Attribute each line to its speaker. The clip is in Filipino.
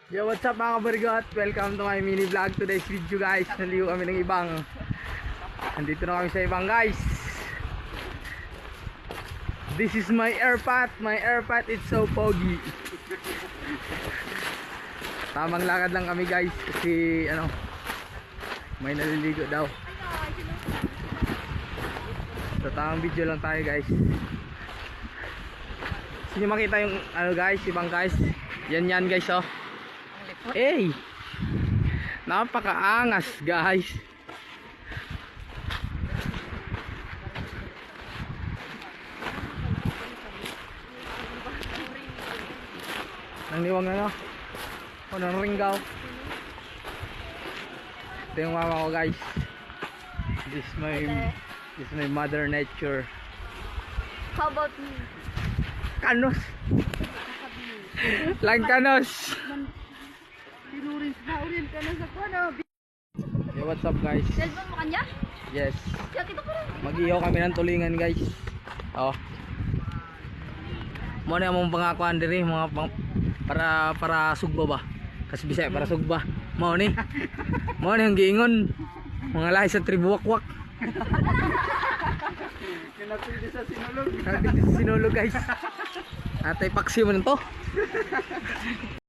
Speaker 1: Yo, what's up mga kabargot? Welcome to my mini vlog. Today's video guys, naliw kami ng ibang. Nandito na kami sa ibang guys. This is my airpat. My airpat, it's so foggy. Tamang lakad lang kami guys kasi ano, may naliligo daw. So tamang video lang tayo guys. Gusto nyo makita yung ano guys, ibang guys. Yan guys oh. Hey, napakaangas guys. Nang niwang na no? O nang ringgaw. Ito yung mama ko guys. This is my mother nature.
Speaker 2: How about me?
Speaker 1: Kanos. Lang kanos.
Speaker 2: Naurin ka na sa kuno.
Speaker 1: Yo, what's up guys?
Speaker 2: Cellphone mo kanya?
Speaker 1: Yes.
Speaker 2: Kaya kita pa rin.
Speaker 1: Mag-ihaw kami ng tulingan guys. Oh. Mo na among pangakuan diri mga para sugba ba. Kasi Bisaya para sugba. Mo ni. Mo ni ang giingon. Mga lahi sa tribuwakwak.
Speaker 2: Kinapindi sa sinulog.
Speaker 1: Kinapindi sa sinulog guys. Atay paksi mo nito.